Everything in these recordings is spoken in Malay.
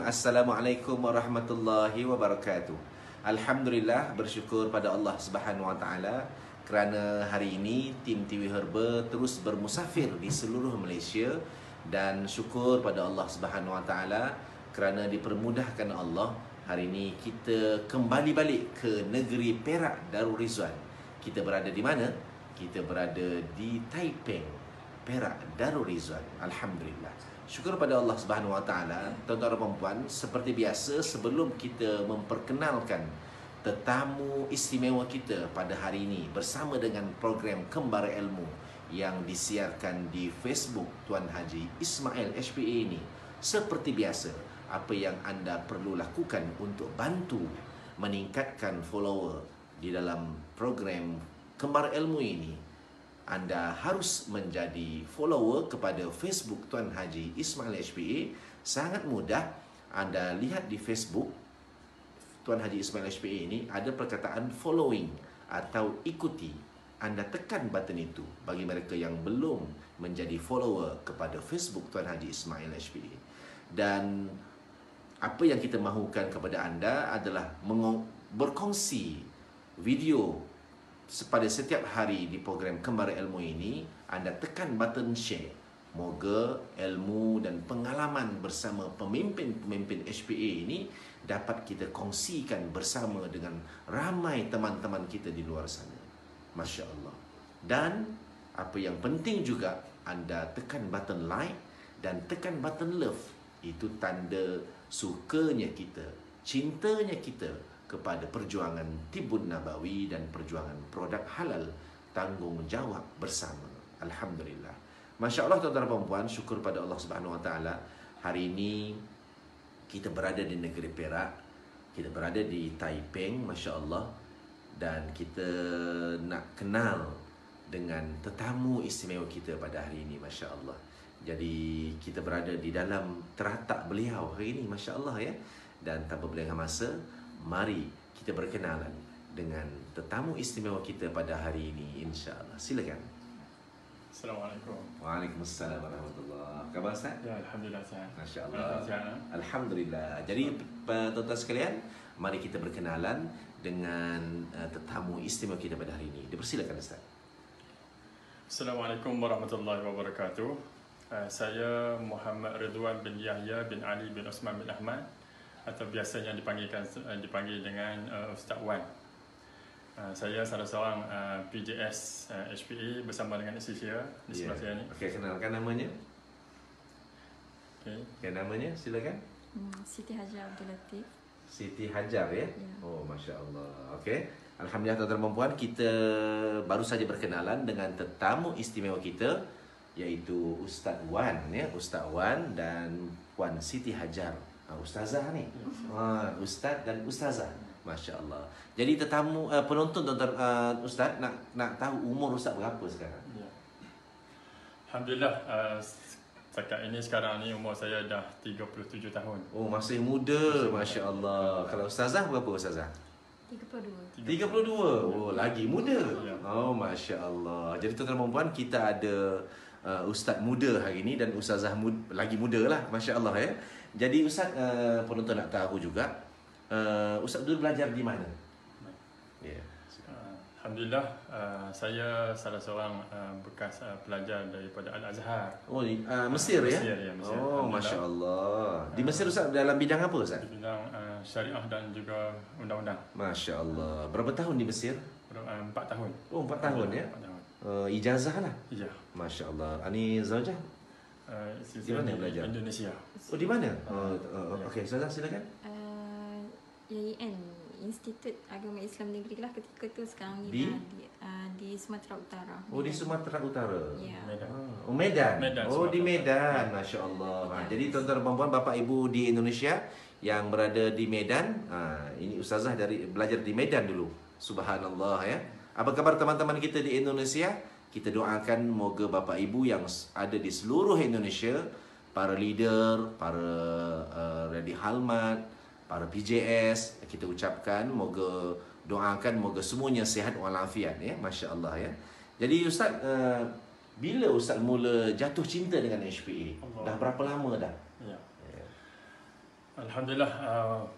Assalamualaikum warahmatullahi wabarakatuh. Alhamdulillah, bersyukur pada Allah Subhanahu wa taala kerana hari ini tim TV Herba terus bermusafir di seluruh Malaysia, dan syukur pada Allah Subhanahu wa taala kerana dipermudahkan Allah hari ini kita kembali balik ke negeri Perak Darul Rizwan. Kita berada di mana? Kita berada di Taiping, Perak Darul Rizwan. Alhamdulillah. Syukur pada Allah Subhanahu wa taala. Tuan-tuan dan puan-puan, seperti biasa sebelum kita memperkenalkan tetamu istimewa kita pada hari ini bersama dengan program Kembar Ilmu yang disiarkan di Facebook Tuan Haji Ismail HPA ini, seperti biasa, apa yang anda perlu lakukan untuk bantu meningkatkan follower di dalam program Kembar Ilmu ini, anda harus menjadi follower kepada Facebook Tuan Haji Ismail HPA. Sangat mudah. Anda lihat di Facebook Tuan Haji Ismail HPA ini ada perkataan following atau ikuti. Anda tekan button itu bagi mereka yang belum menjadi follower kepada Facebook Tuan Haji Ismail HPA. Dan apa yang kita mahukan kepada anda adalah berkongsi video pada setiap hari di program Kembar Ilmu ini. Anda tekan button share. Moga ilmu dan pengalaman bersama pemimpin-pemimpin HPA ini dapat kita kongsikan bersama dengan ramai teman-teman kita di luar sana. Masya Allah. Dan apa yang penting juga, anda tekan button like dan tekan button love. Itu tanda sukanya kita, cintanya kita kepada perjuangan Tibun Nabawi dan perjuangan produk halal tanggungjawab bersama. Alhamdulillah. Masya Allah, tuan-tuan dan puan-puan, syukur pada Allah Subhanahu wa taala. Hari ini kita berada di negeri Perak, kita berada di Taiping, Masya Allah, dan kita nak kenal dengan tetamu istimewa kita pada hari ini, Masya Allah. Jadi kita berada di dalam teratak beliau hari ini, Masya Allah ya. Dan tanpa berlengah masa, mari kita berkenalan dengan tetamu istimewa kita pada hari ini, insya-Allah. Silakan. Assalamualaikum. Waalaikumsalam warahmatullahi. Khabar Ustaz? Ya, alhamdulillah Ustaz. Masya-Allah. Alhamdulillah. Jadi tuan-tuan sekalian, mari kita berkenalan dengan tetamu istimewa kita pada hari ini. Dipersilakan Ustaz. Assalamualaikum warahmatullahi wabarakatuh. Saya Muhammad Ridwan bin Yahya bin Ali bin Osman bin Ahmad, atau biasanya dipanggil dengan Ustaz Wan. Saya salah seorang PJS HPA bersama dengan isteri saya di sebelah saya ni. Okey, kenalkan namanya. Okey, namanya silakan. Siti Hajar Abdul Latif. Siti Hajar ya? Oh, Masya Allah. Okey. Alhamdulillah, tuan-tuan dan puan, kita baru saja berkenalan dengan tetamu istimewa kita, iaitu Ustaz Wan ya, Ustaz Wan dan Puan Siti Hajar. Ustazah ni. Ustaz dan Ustazah. Masya Allah. Jadi tetamu penonton tuan-tuan, Ustaz nak tahu umur Ustaz berapa sekarang? Ya. Alhamdulillah, setakat ini sekarang ni umur saya dah 37 tahun. Oh, masih muda, Masya Allah. Kalau Ustazah berapa Ustazah? 32. 32. Oh, lagi muda. Ya. Oh, Masya Allah. Jadi tuan-tuan dan puan, kita ada Ustaz muda hari ini dan Ustazah lagi muda lah, Masya Allah ya. Jadi Ustaz, penonton nak tahu juga, Ustaz dulu belajar di mana? Ya. Alhamdulillah, saya salah seorang bekas pelajar daripada Al-Azhar. Oh, Mesir ya? Mesir, ya, Mesir. Oh, Masya Allah. Di Mesir Ustaz dalam bidang apa Ustaz? Di bidang syariah dan juga undang-undang. Masya Allah. Berapa tahun di Mesir? 4 tahun. Oh, 4 tahun ya? 4 tahun. Ijazah lah? Ya. Masya Allah. Ani Zaujah? Di mana belajar? Indonesia. Oh, di mana? Okey, Ustazah silakan. IAIN, Institut Agama Islam Negeri lah ketika tu. Sekarang Di? ni di Sumatera Utara. Oh, di Sumatera Utara. Ya. Medan. Oh, Medan. Medan, Oh, di Sumatera. Medan. Masya Allah. Jadi tuan-tuan dan puan-puan, Bapak Ibu di Indonesia yang berada di Medan, ini Ustazah belajar di Medan dulu. Subhanallah ya. Apa kabar teman-teman kita di Indonesia? Kita doakan moga Bapak Ibu yang ada di seluruh Indonesia, para leader, para Radi Halmat, para PJS, kita ucapkan doakan moga semuanya sihat walafiat ya. Masya Allah ya. Jadi Ustaz, bila Ustaz mula jatuh cinta dengan HPA? Dah berapa lama dah? Ya. Alhamdulillah,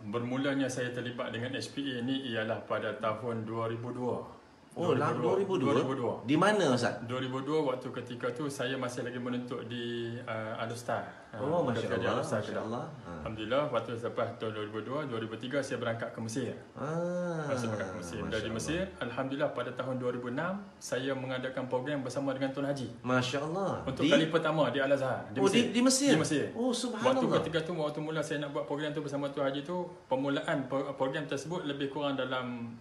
bermulanya saya terlibat dengan HPA ini ialah pada tahun 2002. Oh, 2002. Di mana Ustaz? 2002 waktu ketika tu saya masih lagi menuntut di Al-Ustaz. Oh, masya-Allah. Masya-Allah. Alhamdulillah, waktu lepas tahun 2002, 2003 saya berangkat ke Mesir. Saya berangkat ke Mesir. Dari Mesir, alhamdulillah pada tahun 2006 saya mengadakan program bersama dengan Tuan Haji. Masya-Allah. Untuk kali pertama di Al-Azhar, di Mesir. Di Mesir. Di Mesir. Oh, subhanallah. Waktu ketika tu, waktu mula saya nak buat program tu bersama Tuan Haji tu, permulaan program tersebut lebih kurang dalam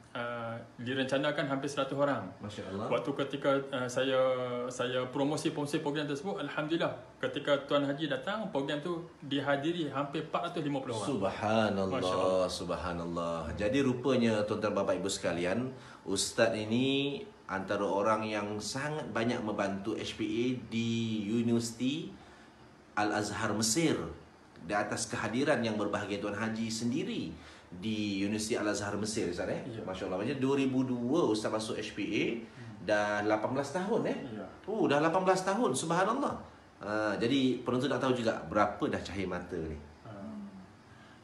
direncanakan hampir 100 orang. Masya-Allah. Waktu ketika saya promosi program tersebut, alhamdulillah ketika Tuan Haji datang, program tu dihadiri hampir 450 orang. Subhanallah, subhanallah. Jadi rupanya tuan-tuan Bapak Ibu sekalian, Ustaz ini antara orang yang sangat banyak membantu HPA di Universiti Al-Azhar Mesir, di atas kehadiran yang berbahagia Tuan Haji sendiri di Universiti Al-Azhar Mesir, Ustaz Ya. Masya-Allah. Macam 2002 Ustaz masuk HPA, dah 18 tahun Ya. dah 18 tahun, subhanallah. Jadi penonton nak tahu juga berapa dah cahaya mata ni.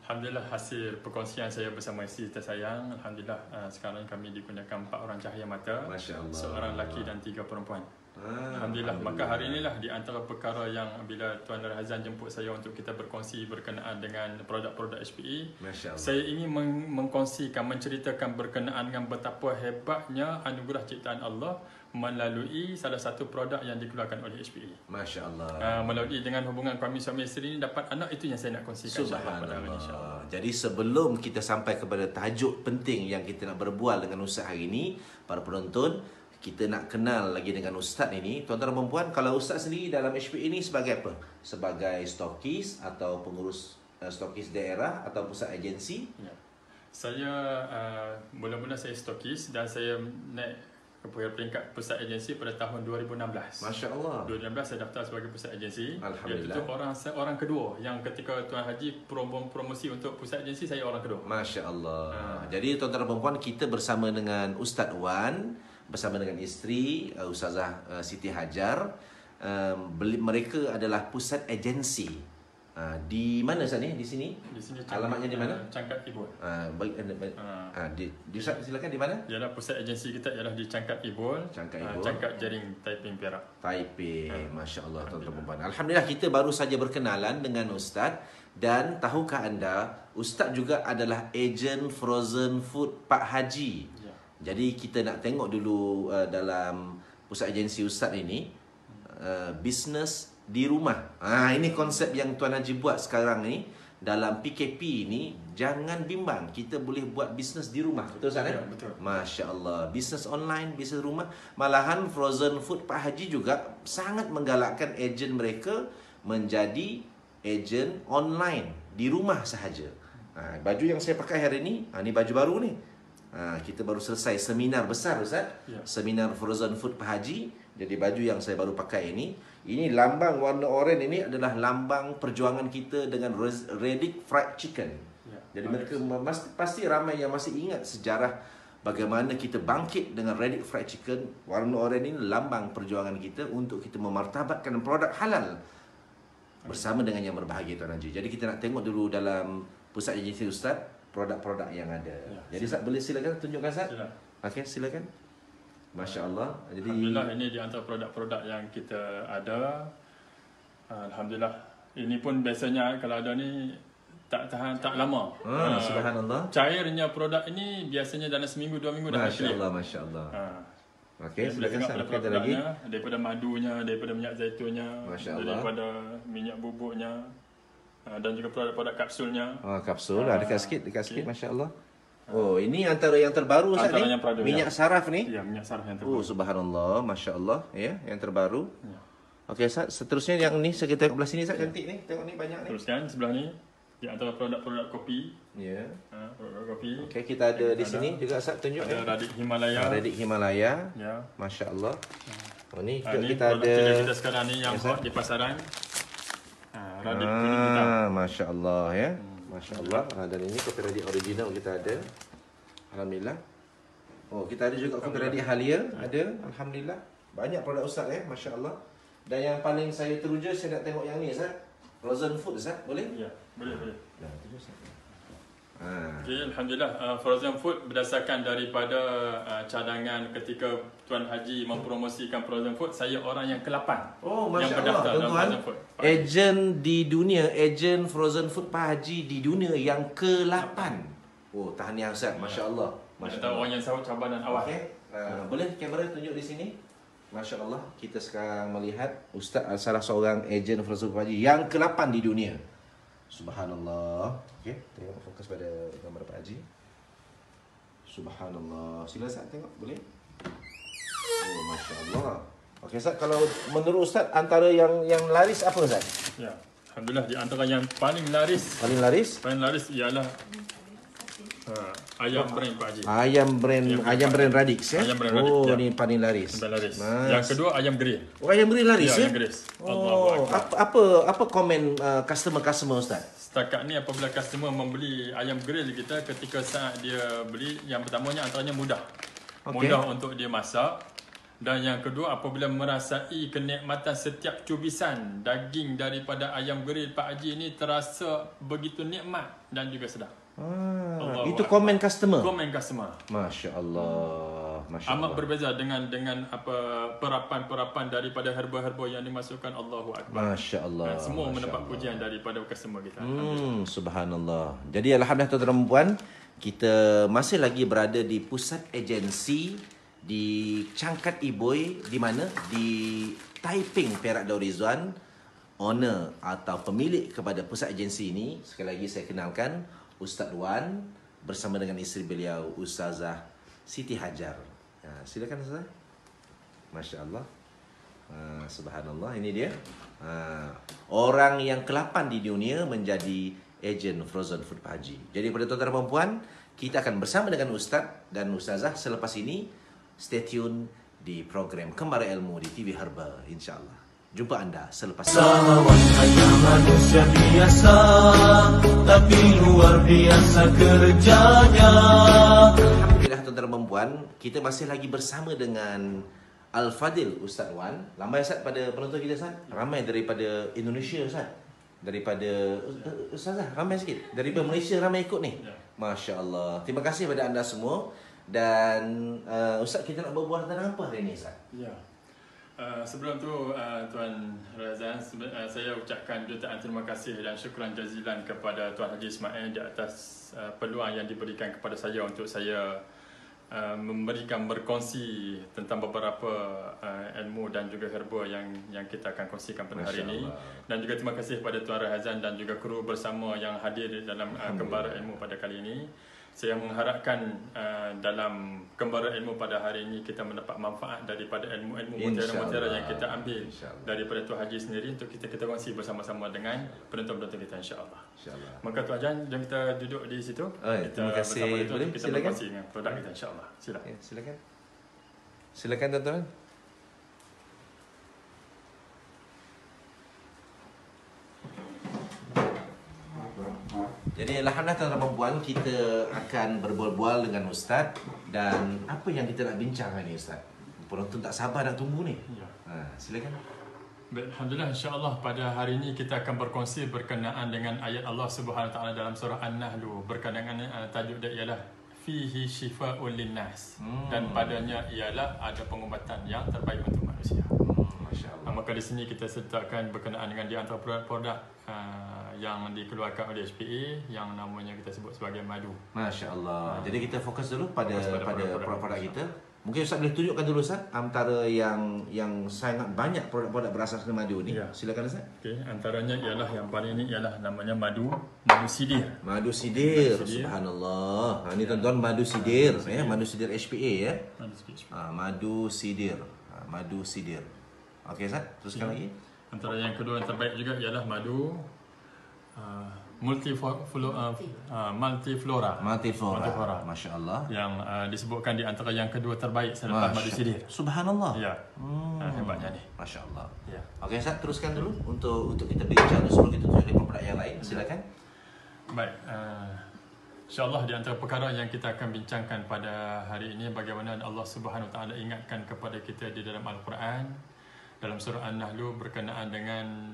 Alhamdulillah, hasil perkongsian saya bersama isteri tersayang, alhamdulillah sekarang kami digunakan 4 orang cahaya mata. Masya-Allah. Seorang lelaki dan 3 perempuan. Alhamdulillah. Maka hari inilah di antara perkara yang bila Tuan Razan jemput saya untuk kita berkongsi berkenaan dengan produk-produk HPA, Masya-Allah. saya ingin mengkongsikan, menceritakan berkenaan dengan betapa hebatnya anugerah ciptaan Allah melalui salah satu produk yang dikeluarkan oleh HPA. Masya-Allah. Melalui dengan hubungan kami suami isteri ini dapat anak, itu yang saya nak kongsikan pada hari ini, insya-Allah. Jadi sebelum kita sampai kepada tajuk penting yang kita nak berbual dengan Ustaz hari ini, para penonton, kita nak kenal lagi dengan Ustaz ini. Tuan-tuan dan puan-puan, kalau Ustaz sendiri dalam HPA ini sebagai apa? Sebagai stokis atau pengurus stokis daerah atau pusat agensi? Ya. Saya mula-mula saya stokis dan saya naik ke peringkat pusat agensi pada tahun 2016. Masya-Allah. 2016 saya daftar sebagai pusat agensi. Alhamdulillah. Iaitu orang kedua yang ketika Tuan Haji promosi untuk pusat agensi, saya orang kedua. Masya-Allah. Jadi tuan-tuan dan puan-puan, kita bersama dengan Ustaz Wan, bersama dengan isteri Ustazah Siti Hajar. Mereka adalah pusat agensi. Di mana Ustaz ni? Di sini? Di sini alamatnya di mana? Cangkat Ibul. Ustaz silakan, di mana? Ialah pusat agensi kita ialah di Cangkat Ibul. Cangkat Ibul. Cangkat Jaring Taiping Perak. Taipei. Masya-Allah tuan-tuan dan puan. Alhamdulillah, kita baru saja berkenalan dengan Ustaz. Dan tahukah anda, Ustaz juga adalah ejen frozen food Pak Haji. Ya. Jadi kita nak tengok dulu dalam pusat agensi Ustaz ini, bisnes di rumah. Ini konsep yang Tuan Haji buat sekarang ni. Dalam PKP ni, jangan bimbang, kita boleh buat bisnes di rumah. Betul Ustaz? Ya, betul. Masya-Allah. Bisnes online, bisnes rumah. Malahan frozen food Pak Haji juga sangat menggalakkan ejen mereka menjadi ejen online di rumah sahaja. Baju yang saya pakai hari ni, ni baju baru ni. Kita baru selesai seminar besar Ustaz. Ya. Seminar frozen food Pak Haji. Jadi baju yang saya baru pakai ini lambang warna oranye ini adalah lambang perjuangan kita dengan Redick Fried Chicken. Ya. Jadi mereka pasti ramai yang masih ingat sejarah bagaimana kita bangkit dengan Redick Fried Chicken. Warna oranye ini lambang perjuangan kita untuk kita memartabatkan produk halal bersama dengan yang berbahagia Tuan Haji. Jadi kita nak tengok dulu dalam pusat agensi Ustaz produk-produk yang ada. Ya, jadi Ustaz boleh silakan tunjukkan Ustaz? Silakan. Okey, silakan. Masya-Allah. Jadi Alhamdulillah, ini di antara produk-produk yang kita ada. Alhamdulillah. Ini pun biasanya kalau ada ni tak tahan tak lama. Subhanallah. Cairnya produk ini biasanya dalam seminggu 2 minggu dah habis. Masya-Allah, masya-Allah. Okey, Boleh silakan tengok Ustaz. pada Kita lagi. produknya, daripada madunya, daripada minyak zaitunnya, Masya-Allah. daripada minyak bubuknya, dan juga produk-produk kapsulnya. Kapsul. Dekat sikit, Masya-Allah. Oh, ini antara yang terbaru Ustaz Antara ni. yang terbaru, Minyak ya. saraf ni. Ya, minyak saraf yang Oh, terbaru. subhanallah, masya-Allah, ya, yang terbaru. Ya. Okey Ustaz, seterusnya yang ni saya tengok belah sini Ustaz, cantik ni. Tengok ni banyak ni. Teruskan sebelah ni, di antara produk-produk kopi. Ya. Produk kopi. Okey, kita ada di sini juga Ustaz, tunjuk Ada ya. Redick Himalaya. Redick Himalaya. Ya. Masya-Allah. Oh, ni juga Ini kita produk ada. kita sekarang ni yang Yes, hot di pasaran. Redick kuning hitam. Masya-Allah ya. Masya-Allah. Dan ini kopi Redick original kita ada. Alhamdulillah. Oh, kita ada juga kopi Redick Halia, ada. Alhamdulillah. Banyak produk Ustaz ya, masya-Allah. Dan yang paling saya teruja, saya nak tengok yang ni Ustaz. Frozen food Ustaz, boleh? Ya, boleh. Dah, tu Ustaz. Okay, Alhamdulillah, frozen food berdasarkan daripada cadangan ketika Tuan Haji mempromosikan frozen food, saya orang yang ke-8 Oh, yang Masya Allah, berdaftar dalam tuan-tuan. frozen food. Ejen di dunia, ejen frozen food Pak Haji di dunia yang ke-8. Oh, tahniah Ustaz, Masya Allah. Masya Allah. Orang yang sahut cabaran awal. Okey, boleh kamera tunjuk di sini? Masya Allah, kita sekarang melihat Ustaz salah seorang ejen frozen food Pak Haji yang ke-8 di dunia. Subhanallah. Okey, tengok fokus pada gambar Pak Haji. Subhanallah. Sila Ustaz tengok, boleh? Oh, Masya Allah. Okey Ustaz, kalau menurut Ustaz antara yang laris apa Ustaz? Ya, Alhamdulillah, di antara yang paling laris Paling laris? ialah ayam brand Pak Haji. Ayam brand Radix ya. Ayam brand Radix, Oh, ya. ni paling laris. Paling laris. Mas. Yang kedua ayam grill. Oh, ayam grill laris Ya, ya? ayam grill. Oh, Allahu Akbar. apa komen customer Ustaz? Setakat ni apabila customer membeli ayam grill kita, ketika saat dia beli, yang pertamanya antaranya mudah. Okey. Mudah untuk dia masak. Dan yang kedua, apabila merasai kenikmatan setiap cubisan daging daripada ayam grill Pak Haji ni terasa begitu nikmat dan juga sedap. Allahu Itu Akbar. komen customer. Komen customer. Masya Allah. Masya Amat Allah. berbeza dengan apa perapan-perapan daripada herba-herba yang dimasukkan. Allahu Akbar. Masya Allah. Dan semua Masya mendapat Allah. pujian daripada customer kita. Subhanallah. Jadi alhamdulillah tuan-tuan dan puan, kita masih lagi berada di pusat agensi di Cangkat Iboy, di mana? Di Taiping, Perak Darul Rizwan. Owner atau pemilik kepada pusat agensi ini, sekali lagi saya kenalkan, Ustaz Wan bersama dengan isteri beliau Ustazah Siti Hajar. Silakan Ustazah. Masya Allah. Subhanallah, ini dia. Orang yang ke-8 di dunia menjadi ejen frozen food Pak Haji. Jadi pada tuan-tuan dan puan, kita akan bersama dengan Ustaz dan Ustazah selepas ini. Stay tune di program Kembara Ilmu di TV Herba, insyaAllah. Jumpa anda selepas ini. Sahawan hanya manusia biasa, tapi luar biasa kerjanya. Alhamdulillah tuan-tuan dan puan, kita masih lagi bersama dengan Al-Fadil Ustaz Wan. Ramai Ustaz pada penonton kita Ustaz? Ramai daripada Indonesia Ustaz. Daripada Ustazah, ramai sikit. Daripada Malaysia ramai ikut ni. Ya. Masya Allah. Terima kasih kepada anda semua. Dan Ustaz, kita nak berbual tentang apa hari ni Ustaz? Ya. Sebelum tu Tuan Razan, saya ucapkan jutaan terima kasih dan syukran jazilan kepada Tuan Haji Ismail di atas peluang yang diberikan kepada saya untuk saya memberikan berkongsi tentang beberapa ilmu dan juga herba yang kita akan kongsikan pada hari ini. Dan juga terima kasih kepada Tuan Razan dan juga kru bersama yang hadir dalam Kembara Ilmu pada kali ini. Saya mengharapkan dalam Kembara Ilmu pada hari ini kita mendapat manfaat daripada ilmu-ilmu mutiara-mutiara yang kita ambil daripada Tuan Haji sendiri untuk kita kongsi bersama-sama dengan penonton-penonton kita, insya-Allah. InsyaAllah. Maka Tuan Jan, jom kita duduk di situ. Terima kasih. Bersama itu Boleh? kita Silakan. berkongsi dengan produk kita, insya-Allah. Silakan. Ya, silakan. Silakan tuan-tuan. Jadi alhamdulillah tuan-tuan dan puan, kita akan berbual-bual dengan Ustaz. Dan apa yang kita nak bincang hari ni Ustaz? Penonton tak sabar nak tunggu ni. Ya. Silakan. Baik, alhamdulillah, insya-Allah pada hari ini kita akan berkongsi berkenaan dengan ayat Allah Subhanahu Wa Taala dalam surah An-Nahl, berkenaan dengan tajuk dia ialah fihi shifa'un linnas, dan padanya ialah ada pengubatan yang terbaik untuk manusia. Masya-Allah. Maka di sini kita sertakan berkenaan dengan di antara produk-produk yang dikeluarkan oleh HPA yang namanya kita sebut sebagai madu. Masya-Allah. Jadi kita fokus dulu pada Fokus pada pada produk-produk produk kita. Mungkin Ustaz boleh tunjukkan dulu Ustaz antara yang sangat banyak produk-produk berasaskan madu ni. Ya. Silakan Ustaz. Okey, antaranya ialah yang paling ini ialah namanya madu sidir. Madu sidir. Madu sidir. Subhanallah. Ini tuan-tuan madu sidir ya, madu sidir HPA ya. Madu sidir. Madu sidir. Madu sidir. Okey Ustaz, teruskan lagi. Antara yang kedua yang terbaik juga ialah madu multiflora. Multiflora. Masya-Allah. Yang disebutkan di antara yang kedua terbaik selepas madu sidir. Subhanallah. Ya. Hebatnya ni. Masya-Allah. Ya. Okey Ustaz, teruskan dulu untuk kita bincang sebelum kita tunjuk produk yang lain. Silakan. Baik. InsyaAllah di antara perkara yang kita akan bincangkan pada hari ini bagaimana Allah Subhanahu Wa Taala ingatkan kepada kita di dalam Al-Quran dalam surah An-Nahl berkenaan dengan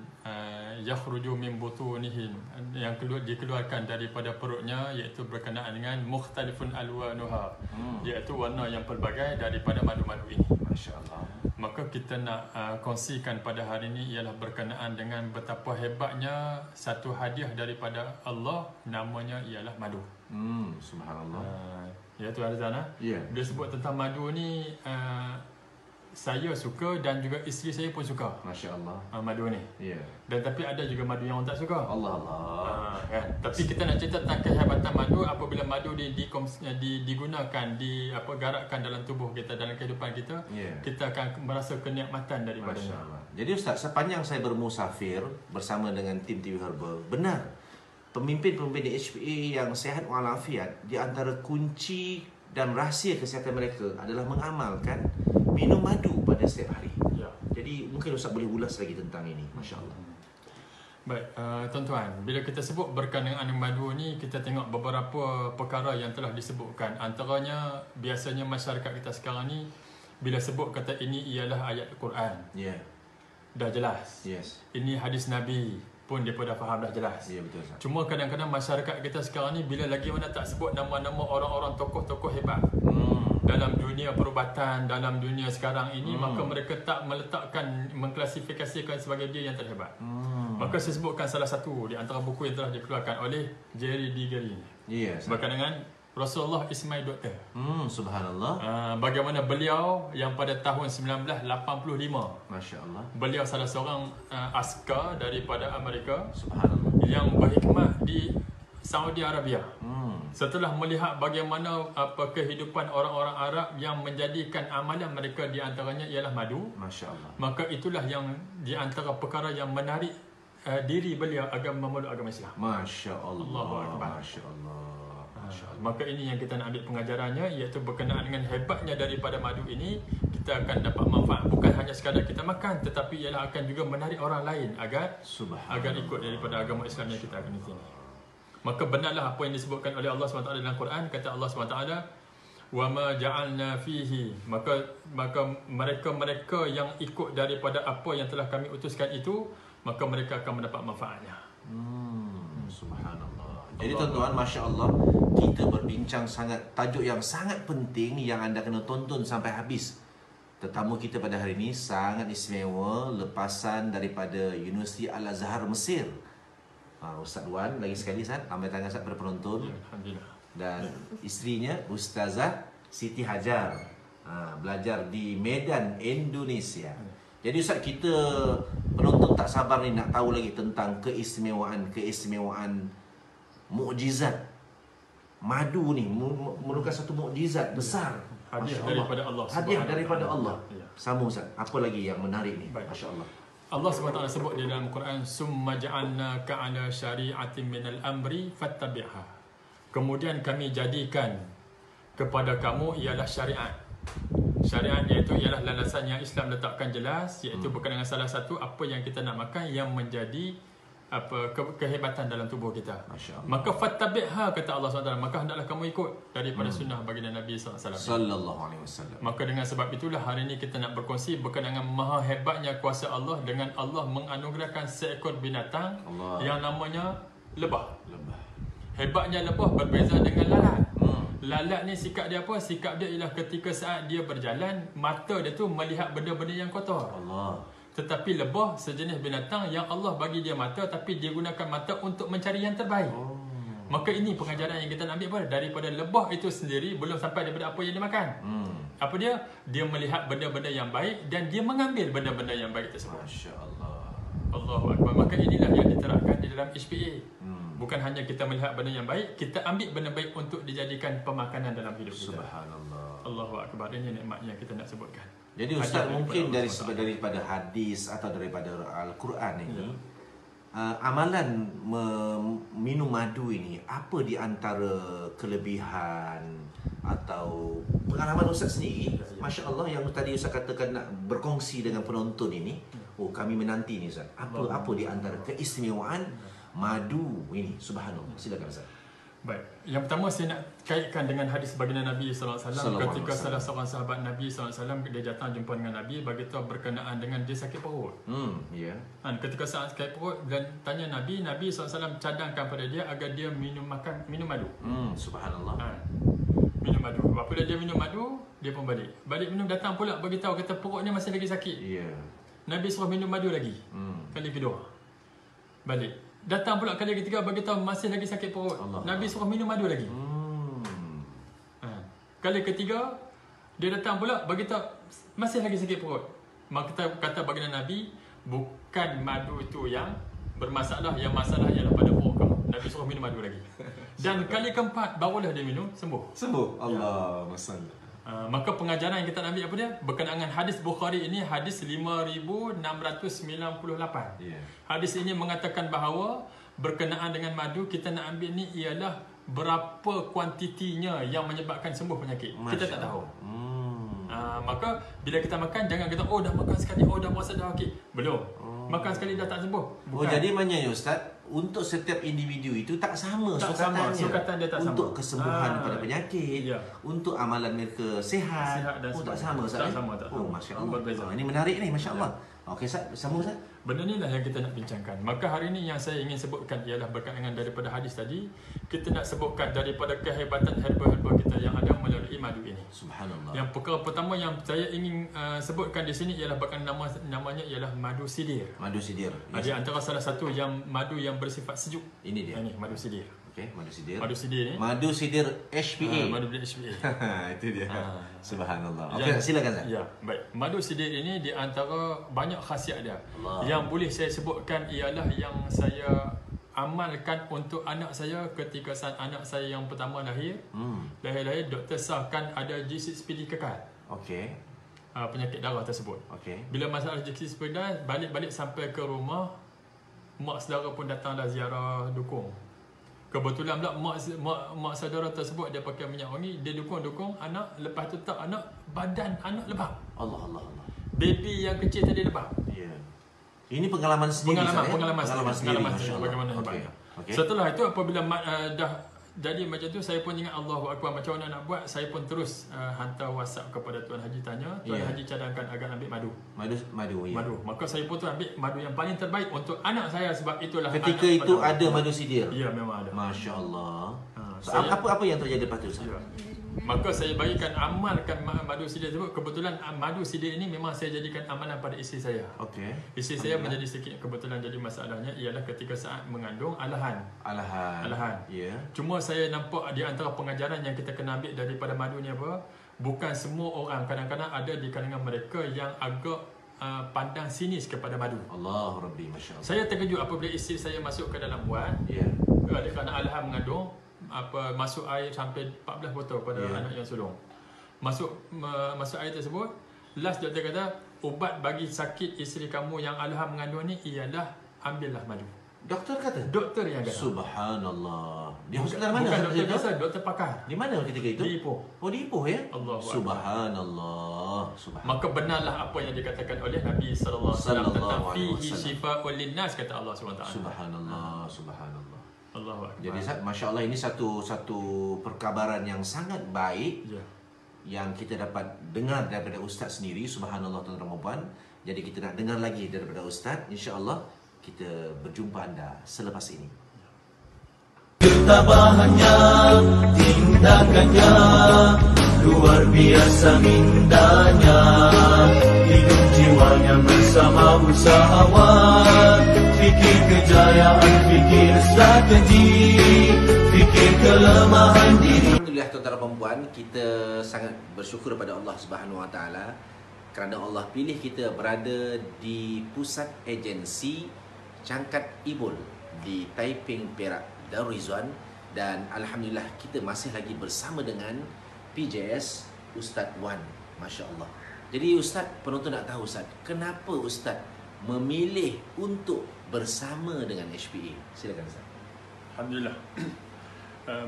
yakhruju min butunihim, yang dikeluarkan daripada perutnya, iaitu berkenaan dengan mukhtalifun alwanuha, iaitu warna yang pelbagai daripada madu-madu ini. Masya-Allah. Maka kita nak kongsikan pada hari ini ialah berkenaan dengan betapa hebatnya satu hadiah daripada Allah, namanya ialah madu. Subhanallah. Ya tu Arzana. Ya. Dia sebut tentang madu ni, saya suka dan juga isteri saya pun suka. Masya-Allah. Madu ni. Ya. Dan tapi ada juga madu yang orang tak suka. Allah. Kan? Tapi kita nak cerita tentang kehebatan madu apabila madu digunakan, garakkan dalam tubuh kita, dalam kehidupan kita, kita akan merasa kenikmatan daripadanya. Masya-Allah. Jadi Ustaz, sepanjang saya bermusafir bersama dengan tim TV Herbal, benar pemimpin-pemimpin di HPA yang sihat walafiat, di antara kunci dan rahsia kesihatan mereka adalah mengamalkan minum madu pada setiap hari. Ya. Jadi mungkin Ustaz boleh ulas lagi tentang ini. Masya-Allah. Baik, tuan-tuan, bila kita sebut berkenaan madu ni, kita tengok beberapa perkara yang telah disebutkan. Antaranya, biasanya masyarakat kita sekarang ni bila sebut kata ini ialah ayat Al-Quran, dah jelas. Yes. Ini hadis Nabi pun dia dah faham, dah jelas. Ya, betul Ustaz. Cuma kadang-kadang masyarakat kita sekarang ni bila lagi mana tak sebut nama-nama orang-orang tokoh-tokoh hebat dalam dunia perubatan, dalam dunia sekarang ini, maka mereka tak meletakkan, mengklasifikasikan sebagai dia yang terhebat. Maka saya sebutkan salah satu di antara buku yang telah dikeluarkan oleh Jerry Diggory. Yes. Berkaitan dengan Rasulullah is my doctor. Subhanallah. Bagaimana beliau yang pada tahun 1985, Masya-Allah. beliau salah seorang askar daripada Amerika, Subhanallah, yang berkhidmat di Saudi Arabia. Setelah melihat bagaimana kehidupan orang-orang Arab yang menjadikan amalan mereka di antaranya ialah madu, Masya-Allah. maka itulah yang di antara perkara yang menarik diri beliau agar memeluk agama Islam. Masya-Allah. Allahu Akbar. Masya-Allah. Maka ini yang kita nak ambil pengajarannya, iaitu berkenaan dengan hebatnya daripada madu ini, kita akan dapat manfaat bukan hanya sekadar kita makan, tetapi ialah akan juga menarik orang lain agar ikut daripada agama Islam yang kita akan ini. Maka benarlah apa yang disebutkan oleh Allah SWT dalam Quran. Kata Allah SWT, wa ma ja'alna fihi, maka mereka yang ikut daripada apa yang telah kami utuskan itu, maka mereka akan mendapat manfaatnya. Subhanallah. Jadi tuan-tuan, Masya-Allah, kita berbincang tajuk yang sangat penting yang anda kena tonton sampai habis. Tetamu kita pada hari ini sangat istimewa, lepasan daripada Universiti Al-Azhar Mesir. Ustaz Wan, lagi sekali Ustaz, ambil tangan Ustaz pada penonton. Alhamdulillah. Dan isterinya Ustazah Siti Hajar, belajar di Medan, Indonesia. Jadi Ustaz, kita penonton tak sabar ni nak tahu lagi tentang keistimewaan mukjizat madu ni. Merupakan satu mukjizat besar. Hadiah daripada Allah. Hadiah daripada Allah. Sambung Ustaz, apa lagi yang menarik ni? Masya-Allah. Allah SWT sebut di dalam Quran, summa ja'alnaka 'ala syari'atin minal amri fattabi'ha. Kemudian kami jadikan kepada kamu ialah syariat. Syariat iaitu ialah landasan yang Islam letakkan jelas, iaitu berkenaan dengan salah satu apa yang kita nak makan yang menjadi kehebatan dalam tubuh kita. Maka fattabi'ha, kata Allah SWT, maka hendaklah kamu ikut daripada sunnah baginda Nabi SAW. Sallallahu alaihi wasallam. Maka dengan sebab itulah hari ini kita nak berkongsi berkenaan dengan maha hebatnya kuasa Allah, dengan Allah menganugerahkan seekor binatang yang namanya lebah. Hebatnya lebah berbeza dengan lalat. Lalat ni sikap dia apa? Sikap dia ialah ketika saat dia berjalan, mata dia tu melihat benda-benda yang kotor. Tetapi lebah sejenis binatang yang Allah bagi dia mata, tapi dia gunakan mata untuk mencari yang terbaik. Maka ini pengajaran yang kita nak ambil daripada lebah itu sendiri, belum sampai daripada apa yang dia makan. Apa dia? Dia melihat benda-benda yang baik dan dia mengambil benda-benda yang baik tersebut. Masya-Allah. Allahu Akbar. Maka inilah yang diterapkan di dalam HPA. Bukan hanya kita melihat benda yang baik, kita ambil benda baik untuk dijadikan pemakanan dalam hidup kita. Subhanallah. Allahu Akbar. Ini nikmat yang kita nak sebutkan. Jadi Ustaz, mungkin daripada hadis atau daripada Al-Quran ini, amalan minum madu ini, apa di antara kelebihan atau pengalaman Ustaz sendiri, Masya-Allah, yang tadi Ustaz katakan nak berkongsi dengan penonton ini? Kami menanti ni Ustaz. Apa di antara keistimewaan madu ini? Subhanallah. Silakan Ustaz. Baik. Yang pertama saya nak kaitkan dengan hadis baginda Nabi SAW ketika salah seorang sahabat Nabi SAW dia datang jumpa dengan Nabi bagi tahu berkenaan dengan dia sakit perut. Ya. Ketika saat sakit perut dan tanya Nabi SAW cadangkan pada dia agar dia minum madu. Subhanallah. Minum madu. Apabila dia minum madu, dia pun balik minum, datang pula bagi tahu kata perut ni masih lagi sakit. Ya. Nabi suruh minum madu lagi. Kali kedua. Balik. Datang pula kali ketiga bagi tahu masih lagi sakit perut. Nabi suruh minum madu lagi. Kali ketiga dia datang pula bagi tahu masih lagi sakit perut. Maka kata baginda Nabi, bukan madu itu yang bermasalah, yang masalah ialah pada perut kamu. Nabi suruh minum madu lagi. Dan kali keempat barulah dia minum, sembuh. Allah masallah. Maka pengajaran yang kita ambil apa dia? Berkenaan dengan hadis Bukhari ini, hadis 5698. Hadis ini mengatakan bahawa berkenaan dengan madu, kita nak ambil ni ialah berapa kuantitinya yang menyebabkan sembuh penyakit. Kita tak tahu. Maka bila kita makan, jangan kata dah makan sekali, dah merasa dah okey. Belum. Makan sekali dah tak sembuh. Bukan. Jadi maknanya Ustaz, untuk setiap individu itu tak sama sukatannya. Sukatan dia tak sama. Untuk kesembuhan daripada penyakit, untuk amalan mereka sihat dan tak sama Ustaz. Masya-Allah. Ini menarik ni, masya-Allah. Okey Ustaz, sambung Ustaz. Benda inilah yang kita nak bincangkan. Maka hari ini yang saya ingin sebutkan ialah berkaitan daripada hadis tadi. Kita nak sebutkan daripada kehebatan herba-herba kita yang ada melalui madu ini. Subhanallah. Yang perkara pertama yang saya ingin sebutkan di sini ialah bahkan namanya ialah madu sidir. Madu sidir. Di antara salah satu yang madu yang bersifat sejuk. Ini dia. Ini madu sidir. Okey, madu sidir. Madu sidir ni. Madu sidir HPA. Madu HPA. Itu dia. Subhanallah. Okey, silakan Ustaz. Ya, baik. Madu sidir ini di antara banyak khasiat dia. Yang boleh saya sebutkan ialah yang saya amalkan untuk anak saya ketika saat anak saya yang pertama lahir. Lahir doktor sahkan ada G6PD kekal. Okey. Penyakit darah tersebut. Okey. Bila masalah G6PD balik sampai ke rumah, mak saudara pun datanglah ziarah dukung. Kebetulan pula mak saudara tersebut dia pakai minyak wangi, dia dukung anak, lepas tu tak anak, badan anak lebam. Allah. Baby yang kecil tadi lebam. Ya. Ini pengalaman sendiri. Pengalaman sendiri. Bagaimana hebatnya. Setelah itu apabila dah jadi macam tu, saya pun ingat Allahu Akbar, macam mana nak buat. Saya pun terus hantar WhatsApp kepada Tuan Haji, tanya Tuan Haji cadangkan agar ambil madu. Madu. Maka saya pun tu ambil madu yang paling terbaik untuk anak saya, sebab itulah ketika itu ada madu sidir. Ya, memang ada. Masya-Allah. Apa yang terjadi lepas tu Ustaz? Maka saya bagikan amalkan madu sidir tersebut. Kebetulan madu sidir ini memang saya jadikan amalan pada isteri saya. Okey. Isteri saya menjadi sedikit kebetulan jadi masalahnya ialah ketika saat mengandung alahan. Ya. Cuma saya nampak di antara pengajaran yang kita kena ambil daripada madu ni apa? Bukan semua orang, kadang-kadang ada di kalangan mereka yang agak pandang sinis kepada madu. Allah Rabbi, masya-Allah. Saya terkejut apabila isteri saya masuk ke dalam wad. Ya. Kerana alahan mengandung, masuk air sampai 14 botol pada anak yang sulung. Masuk air tersebut, last doktor kata ubat bagi sakit isteri kamu yang alahan mengandung ni ialah ambillah madu. Doktor kata? Doktor yang kata. Subhanallah. Di hospital mana? Bukan doktor biasa, doktor pakar. Di mana ketika itu? Di Ipoh. Di Ipoh ya? Allahu Subhanallah. Maka benarlah apa yang dikatakan oleh Nabi sallallahu alaihi wasallam tentang fihi shifaa'un linnas, kata Allah SWT. Subhanallah. Allahu Akbar. Jadi masya-Allah, ini satu perkabaran yang sangat baik yang kita dapat dengar daripada Ustaz sendiri. Subhanallah, tuan-tuan dan puan. Jadi kita nak dengar lagi daripada Ustaz, insya-Allah kita berjumpa anda selepas ini. Ketabahannya, tindakannya luar biasa mindanya. Hidup jiwanya bersama usahawan, fikir kejayaan, fikir strategi, fikir kelemahan diri. Alhamdulillah tuan-tuan dan puan, kita sangat bersyukur kepada Allah Subhanahu Wa Taala kerana Allah pilih kita berada di pusat agensi Cangkat Ibul di Taiping, Perak, Darul Rizwan. Dan Alhamdulillah kita masih lagi bersama dengan PJS Ustaz Wan. Masya Allah. Jadi Ustaz, penonton nak tahu Ustaz, kenapa Ustaz memilih untuk bersama dengan HPA? Silakan Ustaz. Alhamdulillah.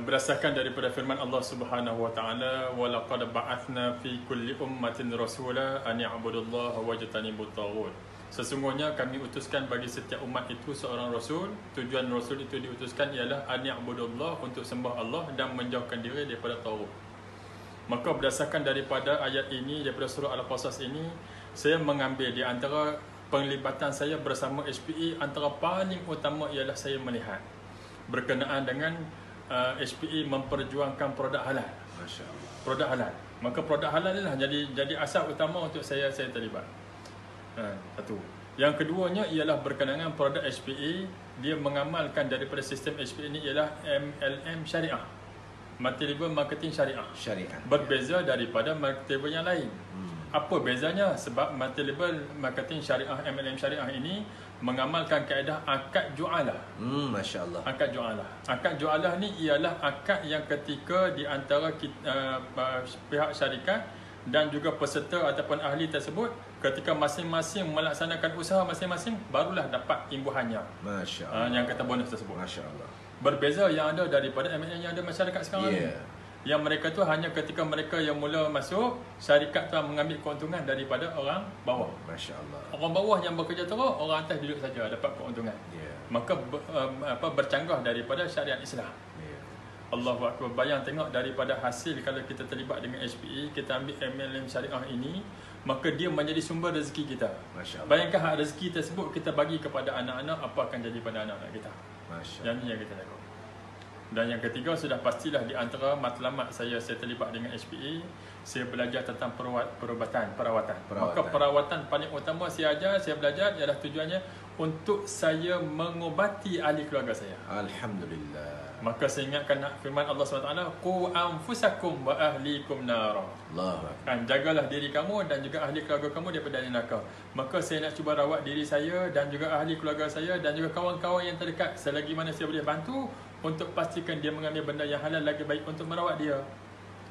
Berdasarkan daripada firman Allah Subhanahu wa taala, wa laqad ba'athna fi kulli ummatin rasula an ya'budullaha wajtanibut taghut. Sesungguhnya kami utuskan bagi setiap umat itu seorang Rasul. Tujuan Rasul itu diutuskan ialah an ya'budullah, untuk sembah Allah dan menjauhkan diri daripada taghut. Maka berdasarkan daripada ayat ini, daripada surah Al-Qasas ini, saya mengambil di antara penglibatan saya bersama HPE, antara paling utama ialah saya melihat berkenaan dengan HPE memperjuangkan produk halal. Masya Allah. Produk halal. Maka produk halal inilah jadi asas utama untuk saya terlibat. Satu. Yang keduanya ialah berkenaan dengan produk HPE. Dia mengamalkan daripada sistem HPE ini ialah MLM syariah, multi-level marketing syariah. Berbeza daripada multi-level yang lain. Apa bezanya? Sebab multi-level marketing syariah, MLM syariah ini mengamalkan kaedah akad jualah. Masya Allah. Akad jualah. Akad jualah ni ialah akad yang ketika di antara pihak syarikat dan juga peserta ataupun ahli tersebut, ketika masing-masing melaksanakan usaha masing-masing, barulah dapat imbuhannya. Masya Allah. Yang kata bonus tersebut. Masya Allah. Berbeza yang ada daripada MLM yang ada masyarakat sekarang ni. Yang mereka tu hanya ketika mereka yang mula masuk, syarikat telah mengambil keuntungan daripada orang bawah. Masya Allah. Orang bawah yang bekerja teruk, orang atas duduk saja dapat keuntungan. Maka bercanggah daripada syariat Islam. Allahu Akbar. Bayang tengok daripada hasil kalau kita terlibat dengan HPE, kita ambil MLM syariah ini, maka dia menjadi sumber rezeki kita. Masya Allah. Bayangkan hak rezeki tersebut kita bagi kepada anak-anak, apa akan jadi pada anak-anak kita. Masya Allah. Yang ini yang kita tengok. Dan yang ketiga, sudah pastilah di antara matlamat saya terlibat dengan HPE, saya belajar tentang perawatan. Maka perawatan paling utama saya belajar ialah tujuannya untuk saya mengobati ahli keluarga saya. Alhamdulillah. Maka saya ingatkan firman Allah SWT, qu anfusakum wa ahlikum nara. Jagalah diri kamu dan juga ahli keluarga kamu daripada neraka. Maka saya nak cuba rawat diri saya dan juga ahli keluarga saya dan juga kawan-kawan yang terdekat selagi mana saya boleh bantu untuk pastikan dia mengambil benda yang halal lagi baik untuk merawat dia.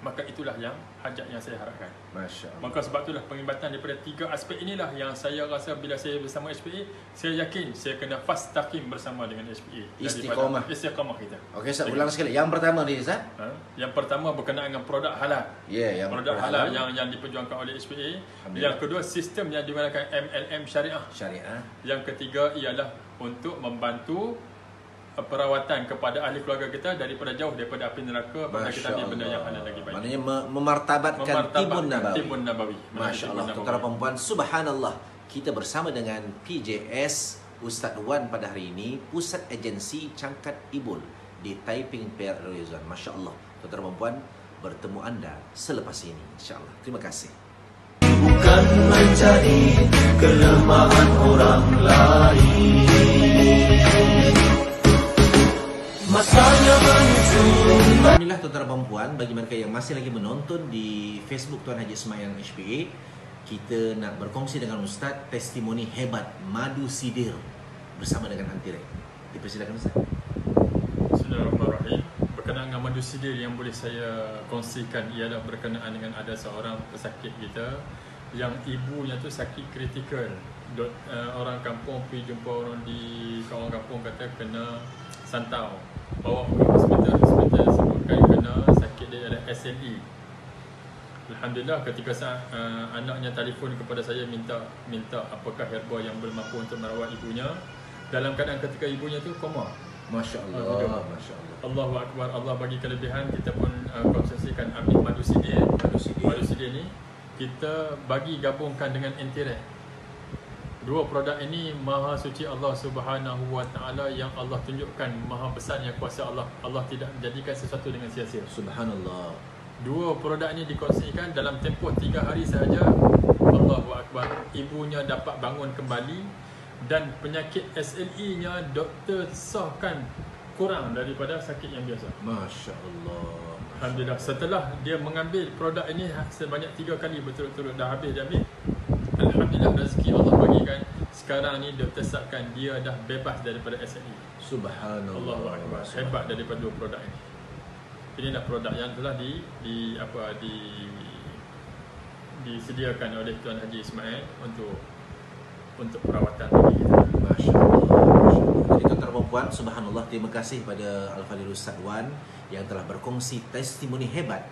Maka itulah yang hajat yang saya harapkan. Masya Allah. Maka sebab itulah penglibatan daripada tiga aspek inilah yang saya rasa bila saya bersama HPE, saya yakin saya kena fastaqim bersama dengan HPE. Istiqamah kita. Okey, Ustaz, ulang sekali. Yang pertama ni, Ustaz? Yang pertama berkenaan dengan produk halal. Yang produk halal yang diperjuangkan oleh HPE. Yang kedua, sistem yang digunakan MLM syariah. Yang ketiga ialah untuk membantu perawatan kepada ahli keluarga kita daripada jauh daripada api neraka, pada kita ambil benda yang halal lagi baik. Maknanya memartabatkan Tibun Nabawi. Masya Allah. Tuan-tuan dan puan, subhanallah. Kita bersama dengan PJS Ustaz Wan pada hari ini, Pusat Agensi Cangkat Ibul di Taiping, Perak, Luzon. Masya Allah. Tuan-tuan dan puan, bertemu anda selepas ini, insya-Allah. Terima kasih. Bukan mencari kelemahan orang lain, masanya menuju. Alhamdulillah, tuan-tuan dan puan, bagi mereka yang masih lagi menonton di Facebook Tuan Haji Ismail HPE, kita nak berkongsi dengan Ustaz testimoni hebat madu sidir bersama dengan Antirek. Dipersilakan Ustaz. Bismillahirrahmanirrahim. Berkenaan dengan madu sidir yang boleh saya kongsikan ialah berkenaan dengan ada seorang pesakit kita yang ibunya tu sakit kritikal. Orang kampung pergi jumpa orang di kawan kampung, kata kena santau, bawa ke hospital sebutkan kena sakit dia adalah SLE. Alhamdulillah, ketika anaknya telefon kepada saya minta apakah herba yang bermampu untuk merawat ibunya, dalam keadaan ketika ibunya tu koma. Masya Allah. Masya Allah. Allahu Akbar. Allah bagi kelebihan, kita pun konsesikan ambil madu sidir. Madu sidir ni kita bagi gabungkan dengan Antirek. Dua produk ini maha suci Allah Subhanahu Wa Taala, yang Allah tunjukkan maha besarnya kuasa Allah. Allah tidak menjadikan sesuatu dengan sia-sia. Subhanallah. Dua produk ini dikongsikan dalam tempoh 3 hari sahaja. Allahu Akbar. Ibunya dapat bangun kembali dan penyakit SLE-nya doktor sahkan kurang daripada sakit yang biasa. Masya Allah. Alhamdulillah. Setelah dia mengambil produk ini sebanyak 3 kali berturut-turut, dah habis dia ambil. Alhamdulillah, rezeki Allah bagikan. Sekarang ni doktor sahkan dia dah bebas daripada SLE. Subhanallah. Allahu Akbar. Hebat daripada dua produk ini. Inilah produk yang telah disediakan oleh Tuan Haji Ismail untuk perawatan bagi kita. Masya Allah. Jadi tuan-tuan dan puan, subhanallah, terima kasih pada Al-Fadhil Ustaz Wan yang telah berkongsi testimoni hebat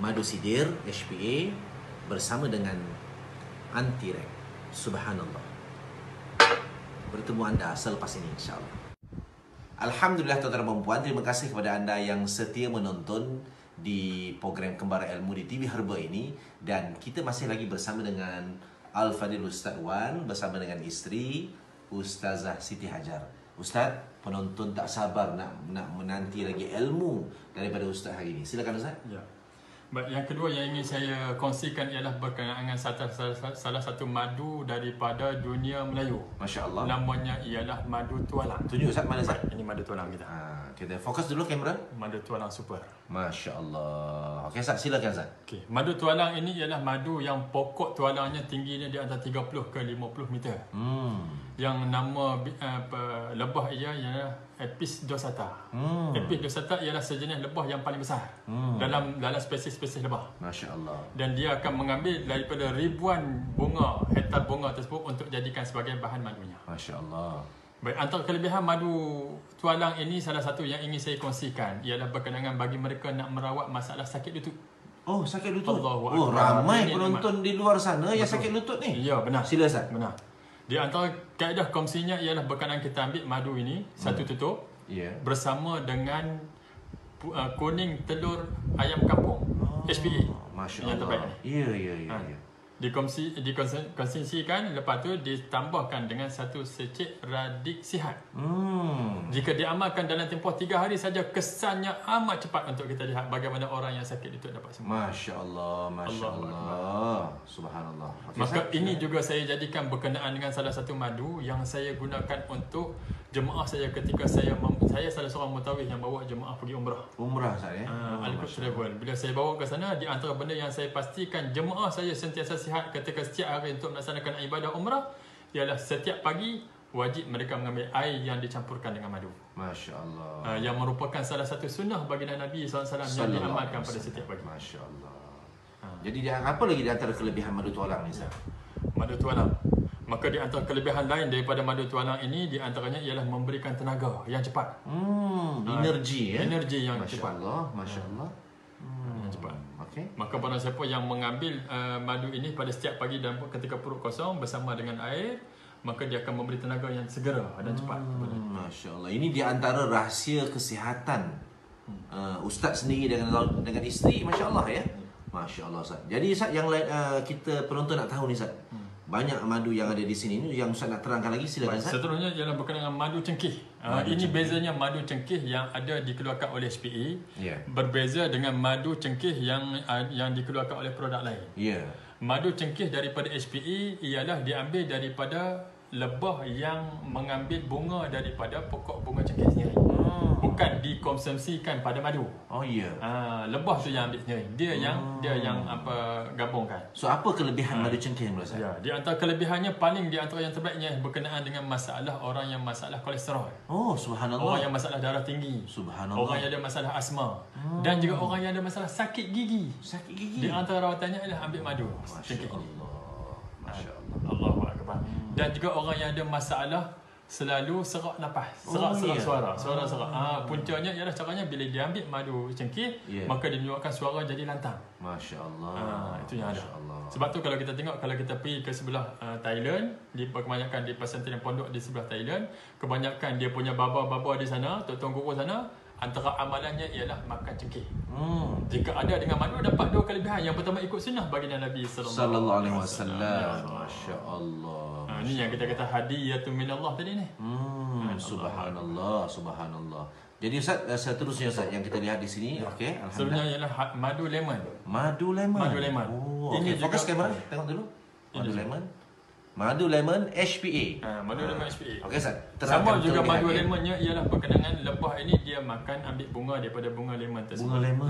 madu sidir HPE bersama dengan Antirek. Subhanallah. bertemu anda selepas ini insya-Allah. Alhamdulillah tuan-tuan dan puan, terima kasih kepada anda yang setia menonton di program Kembara Ilmu di TV Herba ini, dan kita masih lagi bersama dengan Al-Fadil Ustaz Wan bersama dengan isteri Ustazah Siti Hajar. Ustaz, penonton tak sabar nak menanti lagi ilmu daripada Ustaz hari ini. Silakan Ustaz. Ya. Baik, yang kedua yang ingin saya kongsikan ialah berkenaan dengan salah satu madu daripada dunia Melayu. Masya Allah. Namanya ialah madu tualang. Tunjuk Ustaz, mana Ustaz? Ini madu tualang kita. Kita fokus dulu kamera. Madu tualang super. Masya Allah. Okey Ustaz, silakan Ustaz. Okey, madu tualang ini ialah madu yang pokok tualangnya tingginya di antara 30 ke 50 meter. Yang nama lebah ia ialah Apis dorsata. Apis dorsata ialah sejenis lebah yang paling besar dalam spesies lebah. Masya Allah. Dan dia akan mengambil daripada ribuan bunga, hektar bunga tersebut untuk jadikan sebagai bahan madunya. Masya Allah. Baik, antara kelebihan madu tualang ini salah satu yang ingin saya kongsikan ialah berkenaan bagi mereka nak merawat masalah sakit lutut. Oh, sakit lutut. Allahu Akbar. Ramai ini penonton di luar sana yang sakit lutut ni. Ya, benar. Sila Ustaz. Benar. Di antara kaedah kongsinya ialah berkenaan kita ambil madu ini satu tutup bersama dengan kuning telur ayam kampung HPA. Masya yang Allah. terbaik. Ya. Dikonsumsikan, lepas tu ditambahkan dengan satu secik radik sihat. Jika diamalkan dalam tempoh 3 hari saja, kesannya amat cepat untuk kita lihat bagaimana orang yang sakit itu dapat sembuh. Masya Allah, Masya Allah. Subhanallah. Okay, Maka ini juga saya jadikan berkenaan dengan salah satu madu yang saya gunakan untuk jemaah saya ketika saya salah seorang mutawif yang bawa jemaah pergi umrah. Umrah saya. Al-Quds Travel. Bila saya bawa ke sana, di antara benda yang saya pastikan jemaah saya sentiasa sihat ketika setiap hari untuk melaksanakan ibadah umrah ialah setiap pagi wajib mereka mengambil air yang dicampurkan dengan madu. Masya Allah. Yang merupakan salah satu sunnah baginda Nabi SAW yang diamalkan pada setiap pagi. Masya Allah. Jadi apa lagi di antara kelebihan madu tualang ni Ustaz? Madu tualang. Maka di antara kelebihan lain daripada madu tualang ini, di antaranya ialah memberikan tenaga yang cepat. Energi ya. Energi yang Masya cepat. Allah, Masya Allah. Yang cepat. Okey. Maka barang siapa yang mengambil madu ini pada setiap pagi dan ketika perut kosong bersama dengan air, maka dia akan memberi tenaga yang segera dan cepat. Masya Allah. Ini di antara rahsia kesihatan Ustaz sendiri dengan isteri. Masya Allah ya. Masya Allah Ustaz. Jadi Ustaz, yang lain kita penonton nak tahu ni Ustaz. Banyak madu yang ada di sini ni yang Ustaz nak terangkan lagi, silakan Ustaz. Seterusnya ialah berkenaan dengan madu cengkih. Ini bezanya madu cengkih yang ada dikeluarkan oleh HPA berbeza dengan madu cengkih yang dikeluarkan oleh produk lain. Madu cengkih daripada HPA ialah diambil daripada lebah yang mengambil bunga daripada pokok bunga cengkih sendiri. Bukan dikonsumsikan pada madu. Oh ya. Lebah tu yang ambil sendiri. Dia yang gabungkan. So apa kelebihan madu cengkih menurut saya? Ya, di antara kelebihannya di antara yang terbaiknya berkenaan dengan masalah orang yang masalah kolesterol. Oh, subhanallah. Orang yang masalah darah tinggi. Subhanallah. Orang yang ada masalah asma. Dan juga orang yang ada masalah sakit gigi. Sakit gigi. Di antara rawatannya adalah ambil madu cengkih ini. Masya Allah. Allahu Akbar. Dan juga orang yang ada masalah selalu serak nafas, suara serak. Puncanya ialah caranya bila dia ambil madu cengkih, maka dia menyebabkan suara jadi lantang. Masya Allah. Itu yang ada. Allah. Sebab tu kalau kita tengok, kalau kita pergi ke sebelah Thailand, kebanyakan di pesantren pondok di sebelah Thailand, kebanyakan dia punya baba-baba di sana, tuan-tuan guru sana, antara amalannya ialah makan cengkih. Jika ada dengan madu, dapat 2 kelebihan. Yang pertama, ikut sunnah baginda Nabi sallallahu alaihi wasallam. Masya Allah. Ini yang kita kata hadiyatun minallah tadi ni. Subhanallah, subhanallah. Jadi Ustaz, seterusnya Ustaz yang kita lihat di sini, okey, alhamdulillah. Sebenarnya ialah madu lemon. Madu lemon. Madu lemon. Oh, Ini okay. Fokus juga, kamera, tengok dulu. Madu lemon. Madu lemon HPA. Madu lemon HPA. Okey Ustaz. Sama juga madu lemonnya ialah berkenaan lebah ini dia makan ambil bunga daripada bunga lemon tersebut. Bunga lemon.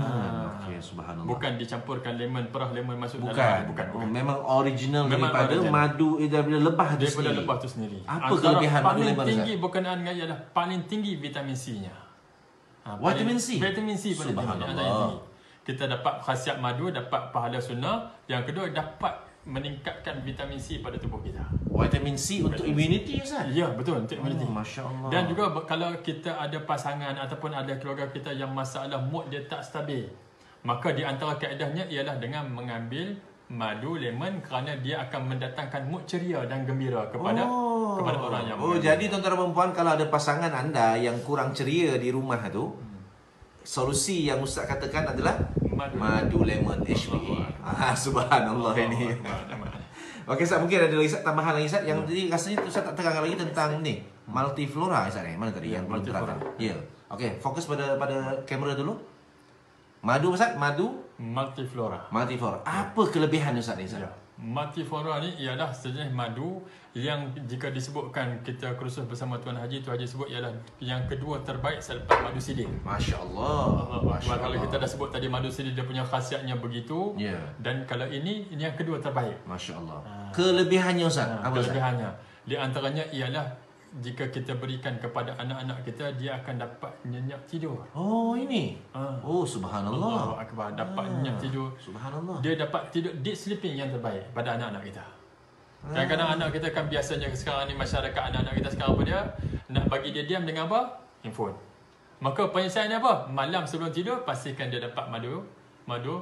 Okey, subhanallah. Bukan dicampurkan lemon, perah lemon masuk bukan. dalam. Bukan. Memang original memang daripada original. Madu daripada lebah tu daripada sendiri. lebah tu sendiri. Apa kelebihan madu lemon paling tinggi berkenaan dengan ialah paling tinggi vitamin C-nya. Vitamin C. Vitamin C paling tinggi. Kita dapat khasiat madu, dapat pahala sunnah. Yang kedua, dapat meningkatkan vitamin C pada tubuh kita. Vitamin C untuk immunity Ustaz? Ya, betul, untuk immunity. Masya Allah. Dan juga kalau kita ada pasangan ataupun ada keluarga kita yang masalah mood dia tak stabil, maka di antara kaedahnya ialah dengan mengambil madu lemon kerana dia akan mendatangkan mood ceria dan gembira kepada orang yang jadi tuan-tuan dan puan, kalau ada pasangan anda yang kurang ceria di rumah tu, solusi yang Ustaz katakan adalah madu lemon HBA. Subhanallah ini. Okey Ustaz, mungkin ada lagi tambahan lagi Ustaz yang tadi rasanya Ustaz tak terangkan lagi tentang ni multiflora Ustaz ni. Mana tadi yang belum terangkan? Ya. Okey, fokus pada kamera dulu. Madu Ustaz, multiflora. Apa kelebihan Ustaz ni Ustaz? Ya. Multiflora ni ialah sejenis madu yang jika disebutkan kita kursus bersama Tuan Haji sebut ialah yang kedua terbaik selepas madu sidin. Masya-Allah. Kalau kita dah sebut tadi madu sidin dia punya khasiatnya begitu. Ya. Dan kalau ini yang kedua terbaik. Masya-Allah. Kelebihannya Ustaz, apa kelebihannya? Di antaranya ialah jika kita berikan kepada anak-anak kita, dia akan dapat nyenyak tidur. Oh, ini. Oh, subhanallah. Allahu akbar, dapat nyenyak tidur. Subhanallah. Dia dapat tidur deep sleeping yang terbaik pada anak-anak kita. Kadang-kadang anak kita kan biasanya sekarang ni masyarakat anak-anak kita sekarang apa dia? Nak bagi dia diam dengan apa? Handphone. Maka penyelesaiannya apa? Malam sebelum tidur pastikan dia dapat madu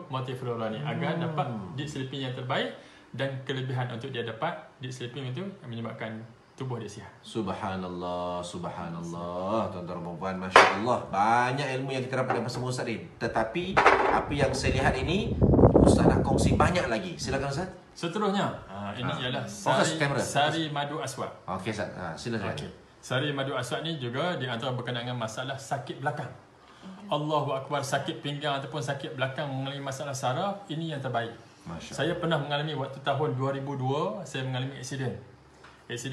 multiflora ni agar dapat deep sleeping yang terbaik, dan kelebihan untuk dia dapat deep sleeping itu menyebabkan tubuh dia sihat. Subhanallah, subhanallah. Tuan-tuan dan puan, masya-Allah. Banyak ilmu yang kita dapat bersama Ustaz ni. Tetapi apa yang saya lihat ini, Ustaz nak kongsi banyak lagi. Silakan Ustaz. Seterusnya, ini ialah sari madu aswad. Okey Ustaz, silakan. Okay. Sari madu aswad ni juga di antara berkenaan dengan masalah sakit belakang. Allahu akbar, sakit pinggang ataupun sakit belakang mengalami masalah saraf, ini yang terbaik. Saya pernah mengalami waktu tahun 2002, saya mengalami aksiden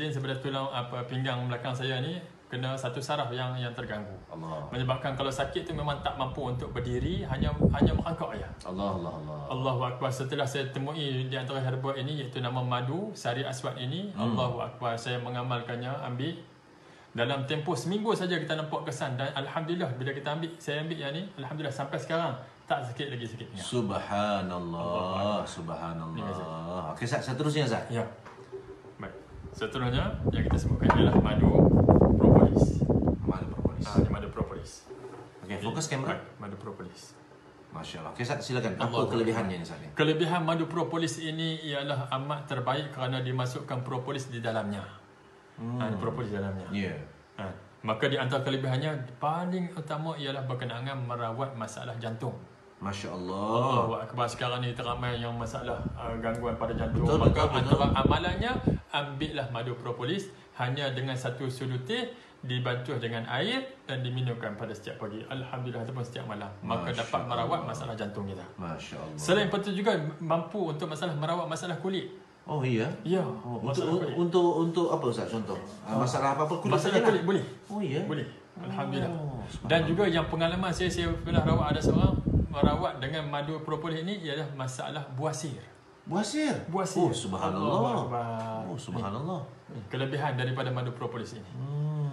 sebelah tulang pinggang belakang saya ni kena satu saraf yang terganggu. Allah. Menyebabkan kalau sakit tu memang tak mampu untuk berdiri, hanya merangkak aja. Allahu akbar. Setelah saya temui di antara herba ini iaitu nama madu sari aswad ini, Allahu akbar, saya mengamalkannya, ambil dalam tempoh seminggu saja kita nampak kesan, dan alhamdulillah bila saya ambil yang ni, alhamdulillah sampai sekarang tak sakit lagi sakit pinggang. Subhanallah, subhanallah. Okey Ustaz, seterusnya Ustaz. Ya. Baik. Seterusnya yang kita sebutkan ialah madu propolis. Madu propolis. Okey, fokus kamera. Madu propolis. Masya-Allah. Okey Ustaz, silakan. Apa kelebihannya ni Ustaz? Kelebihan madu propolis ini ialah amat terbaik kerana dimasukkan propolis di dalamnya. Propolis di dalamnya. Ya. Maka di antara kelebihannya paling utama ialah berkenaan merawat masalah jantung. Masya-Allah. Allahu akbar, sekarang ni teramai yang masalah gangguan pada jantung. Maka antara amalannya, ambillah madu propolis hanya dengan satu sudu teh, dibantuh dengan air dan diminumkan pada setiap pagi, alhamdulillah, ataupun setiap malam. Maka dapat merawat masalah jantung kita. Masya-Allah. Selain itu juga mampu untuk merawat masalah kulit. Oh iya. Ya. Untuk apa Ustaz contoh? Masalah apa kulit? Masalah kulit boleh. Oh iya. Boleh. Alhamdulillah. Dan juga yang pengalaman saya pernah rawat, ada seorang merawat dengan madu propolis ini ialah masalah buasir. Buasir. Oh, subhanallah. Subhanallah. Kelebihan daripada madu propolis ini.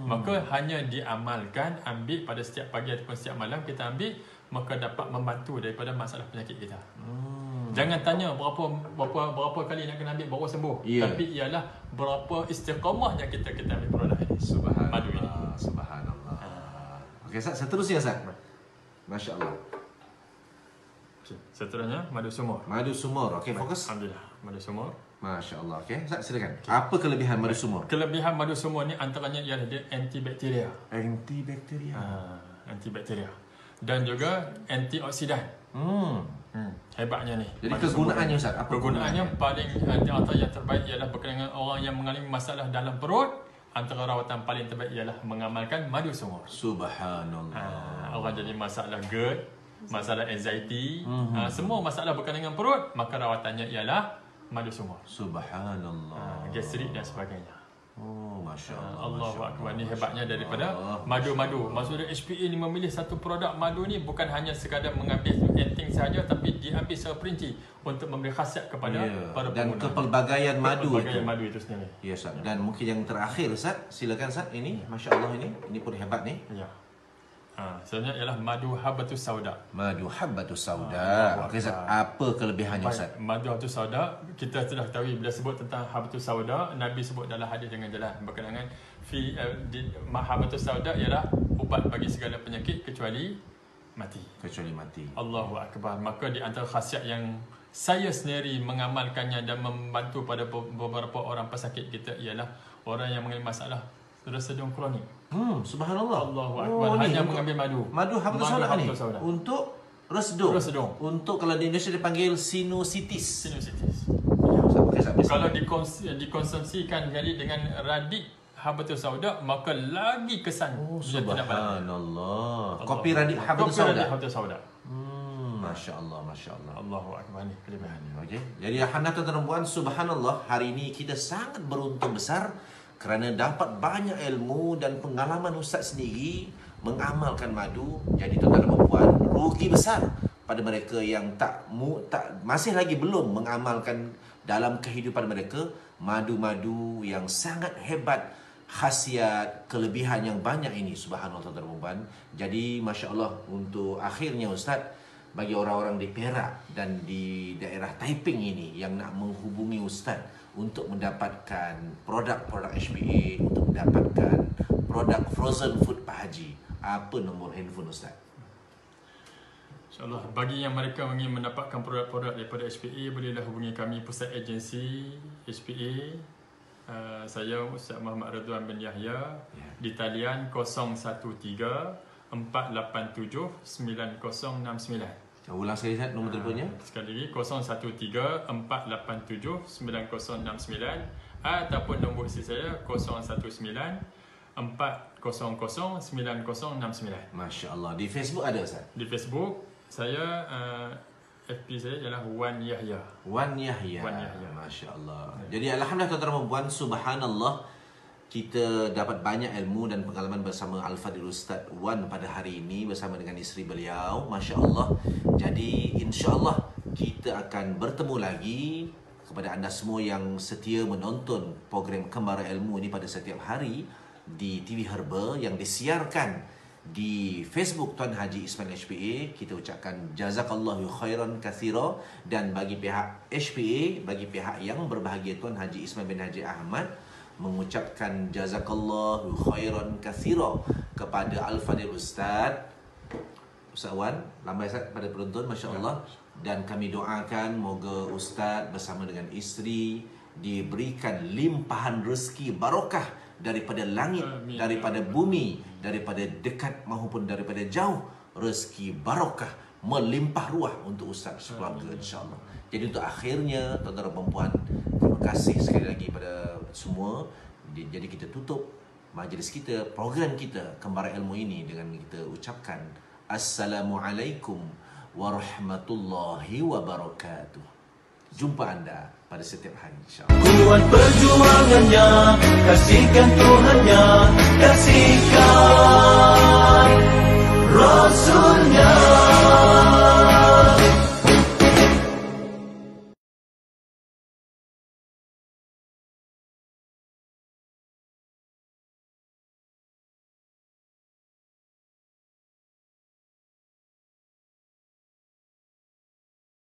Maka hanya diamalkan, ambil pada setiap pagi ataupun setiap malam kita ambil, maka dapat membantu daripada masalah penyakit kita. Jangan tanya berapa kali nak kena ambil baru sembuh. Tapi ialah berapa istiqamah yang kita ambil produk ini. Subhanallah. Madu ini. Subhanallah. Okey Ustaz, seterusnya Ustaz. Masya-Allah. Okay. Seterusnya madu sumur. Madu sumur. Okey, fokus. Alhamdulillah. Madu sumur. Masya-Allah. Okey, Ustaz silakan. Okay. Apa kelebihan madu sumur? Kelebihan madu sumur ni antaranya ialah dia antibakteria. Antibakteria. Dan juga antioksidan. Hebatnya ni. Jadi kegunaannya Ustaz, apa kegunaannya? Paling antara yang terbaik ialah berkenaan orang yang mengalami masalah dalam perut. Antara rawatan paling terbaik ialah mengamalkan madu sumur. Subhanallah. Orang jadi masalah GERD, masalah anxiety, semua masalah berkenaan dengan perut, maka rawatannya ialah madu sumur. Subhanallah. Gastrik dan sebagainya. Oh, masya-Allah. Allahu akbar, ni hebatnya daripada madu-madu. Maksudnya HPA ni memilih satu produk madu ni bukan hanya sekadar mengambil enting saja, tapi diambil secara perinci untuk memberi khasiat kepada para pengguna. Dan kepelbagaian madu itu sendiri. Ya Ustaz. Dan mungkin yang terakhir Ustaz, silakan Ustaz. Ini masya-Allah, ini pun hebat ni. Ya. Sebenarnya ialah madu habbatus sauda. Madu habbatus sauda. Okey Ustaz, apa kelebihannya Ustaz? Madu habbatus sauda, kita sudah tahu bila sebut tentang habbatus sauda, Nabi sebut dalam hadis dengan jelas berkenaan habbatus sauda ialah ubat bagi segala penyakit kecuali mati. Kecuali mati. Allahu akbar. Maka di antara khasiat yang saya sendiri mengamalkannya dan membantu pada beberapa orang pesakit kita ialah orang yang mengalami masalah resedung kronik. Subhanallah. Allahu Akbar. Hanya mengambil madu. Madu habbatus sauda ni untuk resedung. Resedung. Untuk kalau di Indonesia dipanggil sinusitis. Sinusitis. Kalau dikonsumsikan jadi dengan radik habbatus sauda, maka lagi kesan dia tidak baik. Subhanallah. Kopi radik habbatus sauda. Masya Allah, Masya Allah. Allahu Akbar ni kelebihannya. Okey. Jadi Hana tuan-tuan dan puan, subhanallah, hari ini kita sangat beruntung besar kerana dapat banyak ilmu dan pengalaman Ustaz sendiri mengamalkan madu. Jadi tuan-tuan dan puan, rugi besar pada mereka yang masih lagi belum mengamalkan dalam kehidupan mereka madu-madu yang sangat hebat, khasiat, kelebihan yang banyak ini, subhanallah tuan-tuan dan puan. Jadi masya-Allah, untuk akhirnya Ustaz, bagi orang-orang di Perak dan di daerah Taiping ini yang nak menghubungi Ustaz untuk mendapatkan produk-produk HPA, untuk mendapatkan produk frozen food Pak Haji, apa nombor handphone Ustaz? InsyaAllah, bagi yang mereka ingin mendapatkan produk-produk daripada HPA, bolehlah hubungi kami Pusat Agensi HPA. Saya Ustaz Muhammad Ridwan bin Yahya, di talian 013-487-9069. Ulang sekali Ustaz nombor telefonnya. Sekali lagi 013-487-9069 ataupun nombor isteri saya 019-400-9069. Masya-Allah. Di Facebook ada Ustaz? Di Facebook saya FB saya ialah Wan Yahya. Wan Yahya. Masya-Allah. Jadi alhamdulillah tuan-tuan dan puan, subhanallah, kita dapat banyak ilmu dan pengalaman bersama Al-Fadhil Ustaz Wan pada hari ini bersama dengan isteri beliau. Masya Allah. Jadi insya Allah kita akan bertemu lagi. Kepada anda semua yang setia menonton program Kembara Ilmu ini pada setiap hari di TV Herba yang disiarkan di Facebook Tuan Haji Ismail HPA, kita ucapkan jazakallahu khairan katsira. Dan bagi pihak HPA, bagi pihak yang berbahagia Tuan Haji Ismail bin Haji Ahmad, mengucapkan jazakallahu khairan katsira kepada Al-Fadhil Ustaz Wan, lambai Ustaz pada penonton, masya-Allah. Dan kami doakan moga Ustaz bersama dengan isteri diberikan limpahan rezeki barokah daripada langit, daripada bumi, daripada dekat maupun daripada jauh. Rezeki barokah melimpah ruah untuk Ustaz sekeluarga, insya-Allah. Jadi untuk akhirnya tuan-tuan dan puan, terima kasih sekali lagi pada semua. Jadi kita tutup majlis kita, program kita Kembara Ilmu ini dengan kita ucapkan Assalamualaikum warahmatullahi wabarakatuh. Jumpa anda pada setiap hari, insya-Allah. Kuat perjuangannya, kasihkan Tuhannya, kasihkan Rasulnya.